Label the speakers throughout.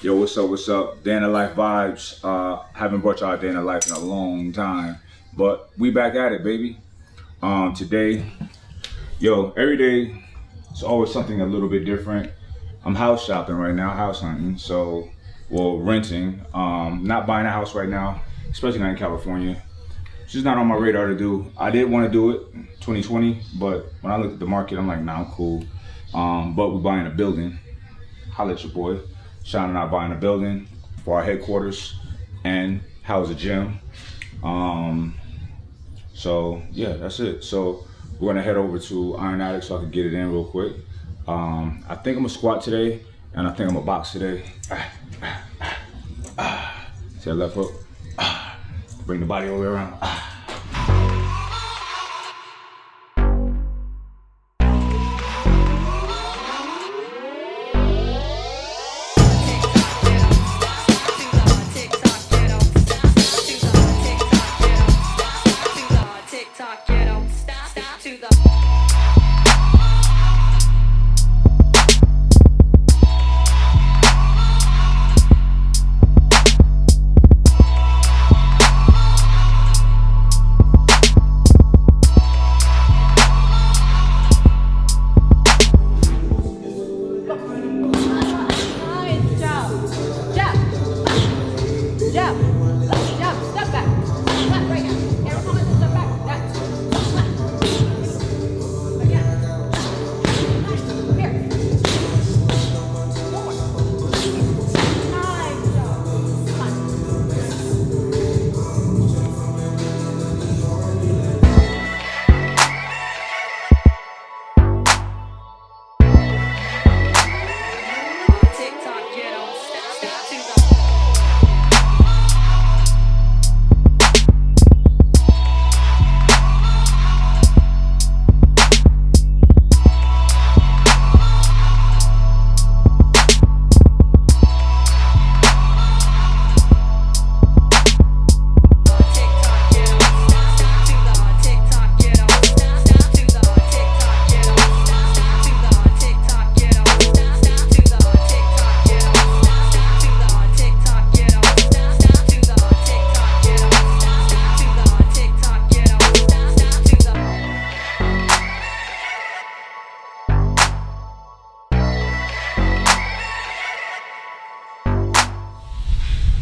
Speaker 1: Yo, what's up? What's up? Day in the life vibes. Haven't brought y'all a day in the life in a long time, but we back at it, baby. Today, yo, every day it's always something a little bit different. I'm house shopping right now, house hunting. So, well, renting. Not buying a house right now, especially not in California. It's just not on my radar to do. I did want to do it 2020, but when I looked at the market, I'm like, nah, I'm cool. But we're buying a building. Holla at your boy. Sean and I buying a building for our headquarters and house a gym. Um, so yeah, that's it. So we're gonna head over to Iron Addict so I can get it in real quick. I think I'm gonna squat today, and I think I'm gonna box today. See that left hook? Bring the body all the way around.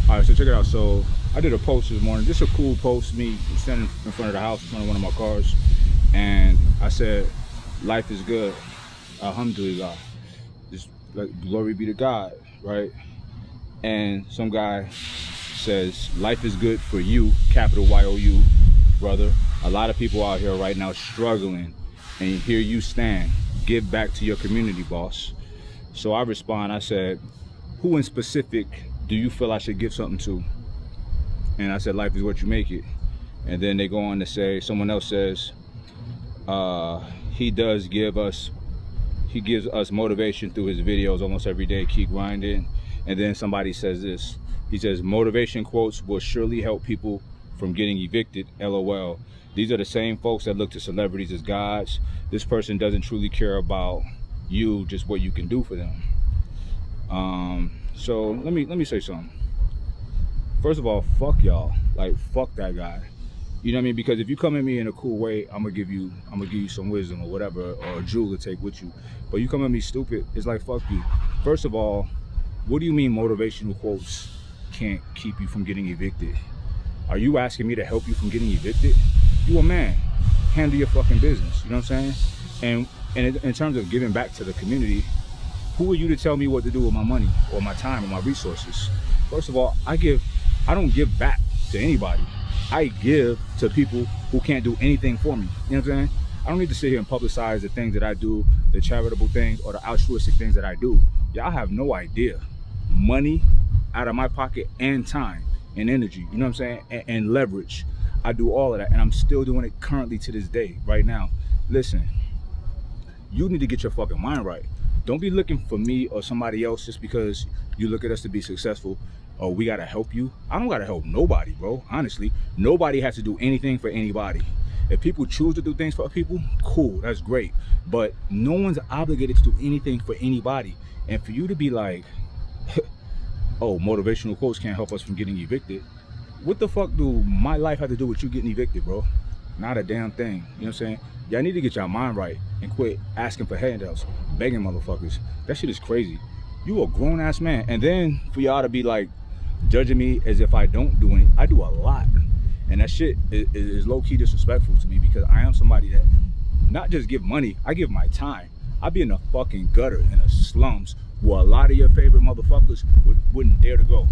Speaker 1: All right, so check it out. So I did a post this morning. This is a cool post. Me standing in front of the house, in front of one of my cars, and I said, "Life is good, Alhamdulillah. Just like glory be to God, right?" And some guy says, "Life is good for you, capital Y-O-U, brother. A lot of people out here right now struggling, and here you stand. Give back to your community, boss." So I respond. I said, "Who in specific do you feel I should give something to?" And I said, "Life is what you make it." And then they go on to say, someone else says, he gives us motivation through his videos almost every day, keep grinding. And then somebody says this, he says, "Motivation quotes will surely help people from getting evicted, LOL. These are the same folks that look to celebrities as gods. This person doesn't truly care about you, just what you can do for them." So let me say something. First of all, fuck y'all. Like, fuck that guy. You know what I mean? Because if you come at me in a cool way, I'm gonna give you some wisdom or whatever, or a jewel to take with you. But you come at me stupid, it's like, fuck you. First of all, what do you mean motivational quotes can't keep you from getting evicted? Are you asking me to help you from getting evicted? You a man. Handle your fucking business. You know what I'm saying? And in terms of giving back to the community, who are you to tell me what to do with my money or my time or my resources? First of all, I don't give back to anybody. I give to people who can't do anything for me. You know what I'm saying? I don't need to sit here and publicize the things that I do, the charitable things or the altruistic things that I do. Y'all have no idea. Money out of my pocket and time and energy, you know what I'm saying? And leverage. I do all of that, and I'm still doing it currently to this day, right now. Listen, you need to get your fucking mind right. Don't be looking for me or somebody else just because you look at us to be successful or we gotta help you. I don't gotta help nobody, bro. Honestly, nobody has to do anything for anybody. If people choose to do things for people, cool, that's great. But no one's obligated to do anything for anybody. And for you to be like, oh, motivational quotes can't help us from getting evicted. What the fuck do my life have to do with you getting evicted, bro? Not a damn thing. You know what I'm saying? Y'all need to get your mind right and quit asking for handouts, begging motherfuckers. That shit is crazy. You a grown ass man, and then for y'all to be like judging me as if I don't do anything. I do a lot, and that shit is low key disrespectful to me, because I am somebody that not just give money, I give my time. I be in the fucking gutter, in the slums, where a lot of your favorite motherfuckers wouldn't dare to go.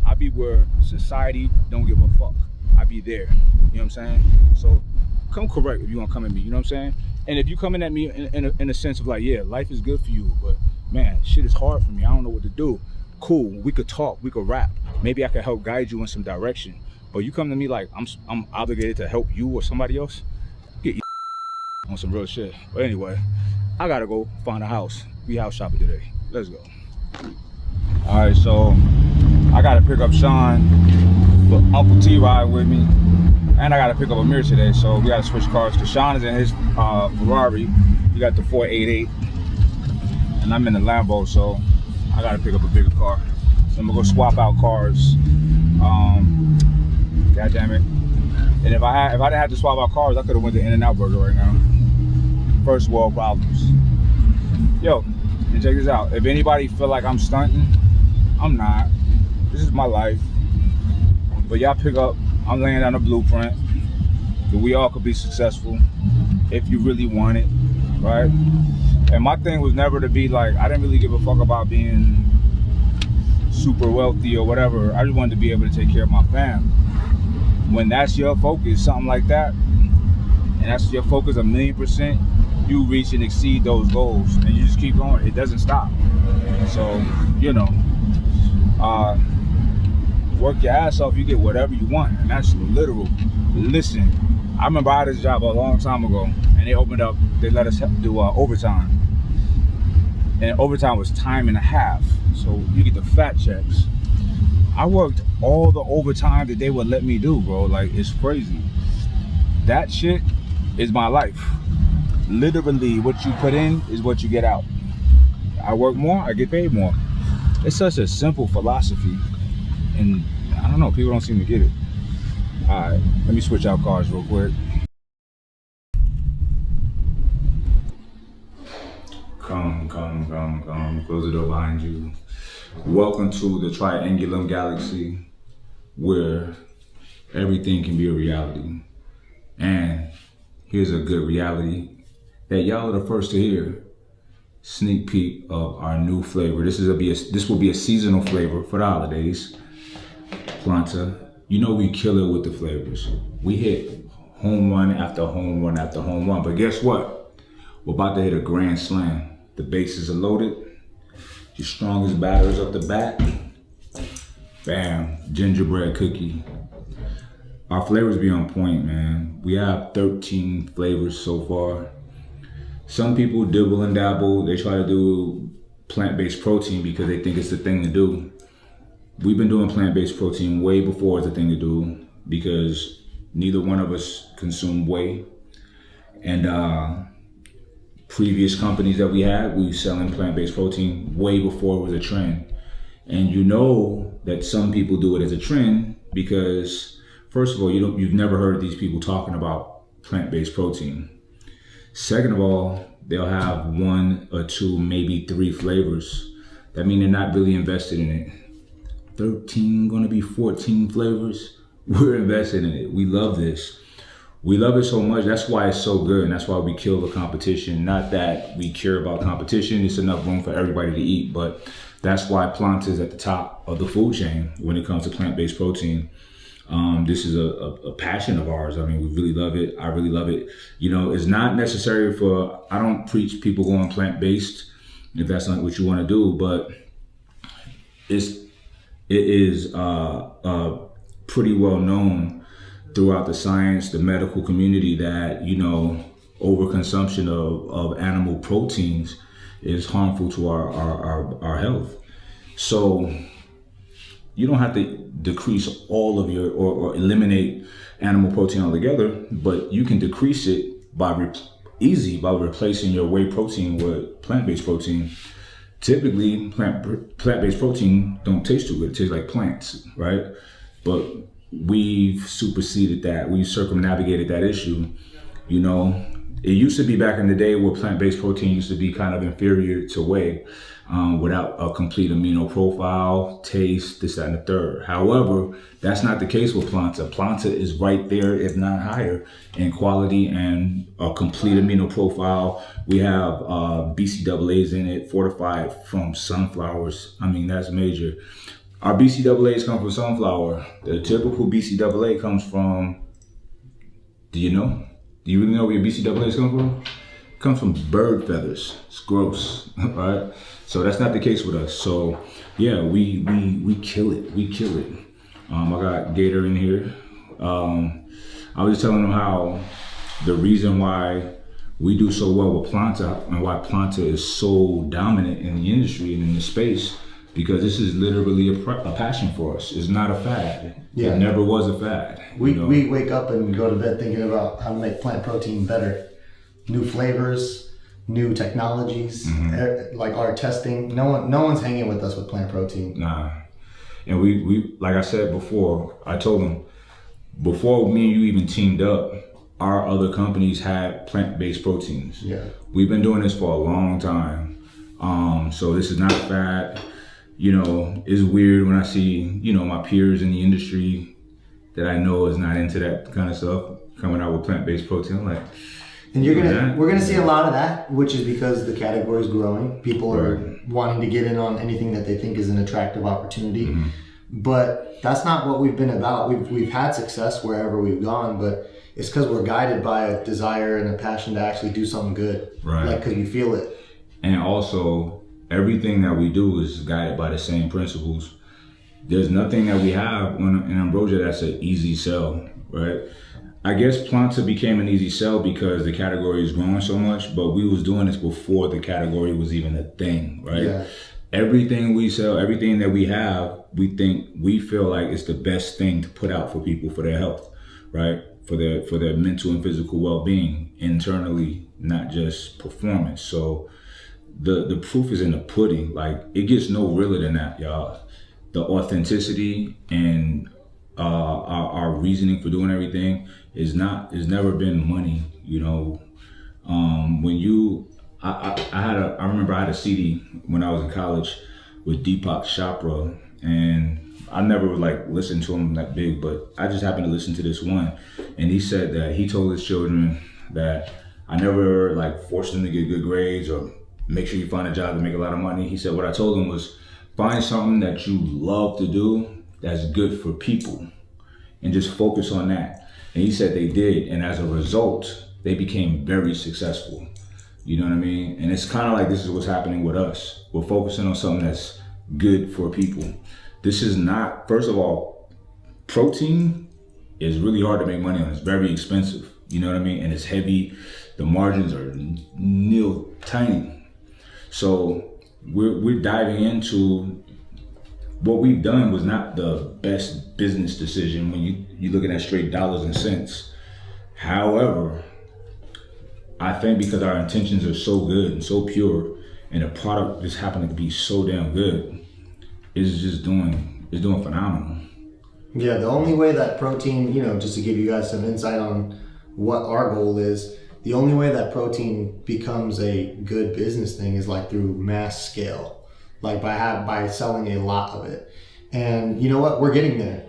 Speaker 1: I be where society don't give a fuck. I be there. You know what I'm saying? So come correct if you want to come at me. You know what I'm saying? And if you coming at me in a sense of like, yeah, life is good for you, but man, shit is hard for me. I don't know what to do. Cool, we could talk, we could rap. Maybe I could help guide you in some direction. But you come to me like I'm obligated to help you or somebody else. Get on some real shit. But anyway, I gotta go find a house. We house shopping today. Let's go. All right, so I gotta pick up Sean for Uncle T ride with me, and I gotta pick up Amir today. So we gotta switch cars, because Sean is in his Ferrari. He got the 488, and I'm in the Lambo. So I gotta pick up a bigger car. So I'm gonna go swap out cars. God damn it! And if I didn't have to swap out cars, I could have went to In-N-Out Burger right now. First world problems. Yo, and check this out. If anybody feel like I'm stunting, I'm not. This is my life. But y'all pick up. I'm laying down a blueprint that we all could be successful if you really want it, right? And my thing was never to be like, I didn't really give a fuck about being super wealthy or whatever. I just wanted to be able to take care of my fam. When that's your focus, something like that, and that's your focus 1,000,000%, you reach and exceed those goals, and you just keep going. It doesn't stop. So, you know, work your ass off, you get whatever you want, and that's literal. Listen, I remember I had this job a long time ago, and they opened up, they let us do overtime, and overtime was time and a half, so you get the fat checks. I worked all the overtime that they would let me do, bro. Like, it's crazy. That shit is my life. Literally, what you put in is what you get out. I work more, I get paid more. It's such a simple philosophy, and I don't know, people don't seem to get it. All right, let me switch out cars real quick. Come. Close the door behind you. Welcome to the Triangulum Galaxy, where everything can be a reality. And here's a good reality that y'all are the first to hear. Sneak peek of our new flavor. This will be a seasonal flavor for the holidays. Planta, you know we kill it with the flavors. We hit home run after home run after home run. But guess what? We're about to hit a grand slam. The bases are loaded. Your strongest batters up the bat. Bam, gingerbread cookie. Our flavors be on point, man. We have 13 flavors so far. Some people dibble and dabble. They try to do plant-based protein because they think it's the thing to do. We've been doing plant-based protein way before it's the thing to do, because neither one of us consume whey. And previous companies that we had, we were selling plant-based protein way before it was a trend. And you know that some people do it as a trend because, first of all, you've never heard of these people talking about plant-based protein. Second of all, they'll have 1 or 2, maybe 3 flavors. That means they're not really invested in it. 13, gonna be 14 flavors. We're invested in it. We love this. We love it so much. That's why it's so good, and that's why we kill the competition. Not that we care about competition. It's enough room for everybody to eat, but that's why Planta is at the top of the food chain when it comes to plant-based protein. This is a passion of ours. I mean, we really love it. I really love it. You know, it's not necessary for, I don't preach people going plant-based if that's not what you want to do, but it is pretty well known throughout the science, the medical community, that, you know, overconsumption of animal proteins is harmful to our health. So you don't have to decrease all of your, or eliminate animal protein altogether, but you can decrease it by replacing your whey protein with plant-based protein. typically plant-based protein don't taste too good. It tastes like plants, right? But we've superseded that. We circumnavigated that issue. You know, it used to be back in the day where plant-based protein used to be kind of inferior to whey, without a complete amino profile, taste, this, that, and the third. However, that's not the case with Planta. Planta is right there, if not higher, in quality and a complete amino profile. We have BCAAs in it, fortified from sunflowers. I mean, that's major. Our BCAAs come from sunflower. The typical BCAA comes from, do you know? Do you really know where your BCAAs come from? It comes from bird feathers. It's gross, right? So that's not the case with us. So yeah, we kill it. We kill it. I got Gator in here. I was just telling them how the reason why we do so well with Planta and why Planta is so dominant in the industry and in the space, because this is literally a passion for us. It's not a fad. Yeah. It never was a fad.
Speaker 2: We wake up and go to bed thinking about how to make plant protein better. New flavors, new technologies, like our testing. No one's hanging with us with plant protein.
Speaker 1: Nah. And we like I said before, I told them, before me and you even teamed up, our other companies had plant-based proteins.
Speaker 2: Yeah.
Speaker 1: We've been doing this for a long time. So this is not a fad. You know, it's weird when I see, you know, my peers in the industry that I know is not into that kind of stuff coming out with plant-based protein. I'm like,
Speaker 2: and we're gonna see a lot of that, which is because the category is growing. People are wanting to get in on anything that they think is an attractive opportunity. But that's not what we've been about. We've had success wherever we've gone, but it's because we're guided by a desire and a passion to actually do something good.
Speaker 1: Right.
Speaker 2: Like, because we feel it.
Speaker 1: And also, everything that we do is guided by the same principles. There's nothing that we have in Ambrosia that's an easy sell, right? I guess Planta became an easy sell because the category is growing so much, but we was doing this before the category was even a thing, right? Yeah. Everything we sell, everything that we have, we feel like it's the best thing to put out for people for their health, right? For their mental and physical well-being internally, not just performance. So the proof is in the pudding. Like, it gets no realer than that, y'all. The authenticity and our reasoning for doing everything is never been money, you know. I remember I had a CD when I was in college with Deepak Chopra, and I never listened to him that big, but I just happened to listen to this one, and he said that he told his children that I never forced them to get good grades or make sure you find a job to make a lot of money. He said what I told him was, find something that you love to do that's good for people and just focus on that. And he said they did, and as a result, they became very successful. You know what I mean? And it's kind of like this is what's happening with us. We're focusing on something that's good for people. This is not, first of all, protein is really hard to make money on. It's very expensive. You know what I mean? And it's heavy. The margins are tiny. So we're diving into what we've done was not the best business decision when you're looking at straight dollars and cents. However, I think because our intentions are so good and so pure, and the product just happened to be so damn good, it's doing phenomenal.
Speaker 2: Yeah, the only way that protein, just to give you guys some insight on what our goal is, the only way that protein becomes a good business thing is through mass scale, by selling a lot of it. And you know what? We're getting there.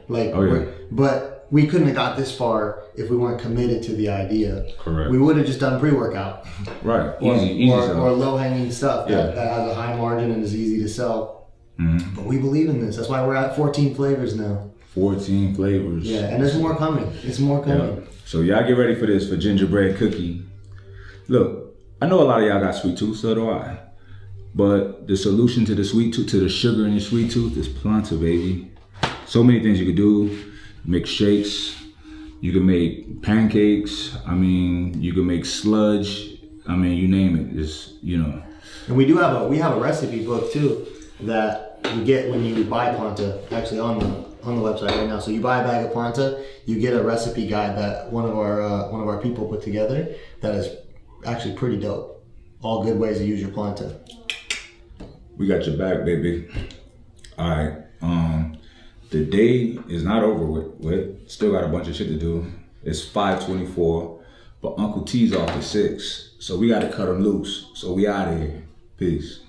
Speaker 2: But we couldn't have got this far if we weren't committed to the idea.
Speaker 1: Correct.
Speaker 2: We would have just done pre-workout.
Speaker 1: Right.
Speaker 2: Or low-hanging stuff that has a high margin and is easy to sell. Mm-hmm. But we believe in this. That's why we're at 14 flavors now. 14
Speaker 1: flavors.
Speaker 2: Yeah, and there's more coming. It's more coming.
Speaker 1: Yeah. So y'all get ready for this, for gingerbread cookie. Look, I know a lot of y'all got sweet tooth, so do I. But the solution to the sweet tooth, to the sugar in your sweet tooth, is Planta, baby. So many things you could do. Make shakes, you can make pancakes, you can make sludge, you name it,
Speaker 2: And we have a recipe book too that you get when you buy Planta, actually on the website right now. So you buy a bag of Planta, you get a recipe guide that one of our people put together that is actually pretty dope. All good ways to use your Planta.
Speaker 1: We got your back, baby. All right. The day is not over with. Still got a bunch of shit to do. It's 5:24, but Uncle T's off at 6, so we got to cut him loose. So we out of here. Peace.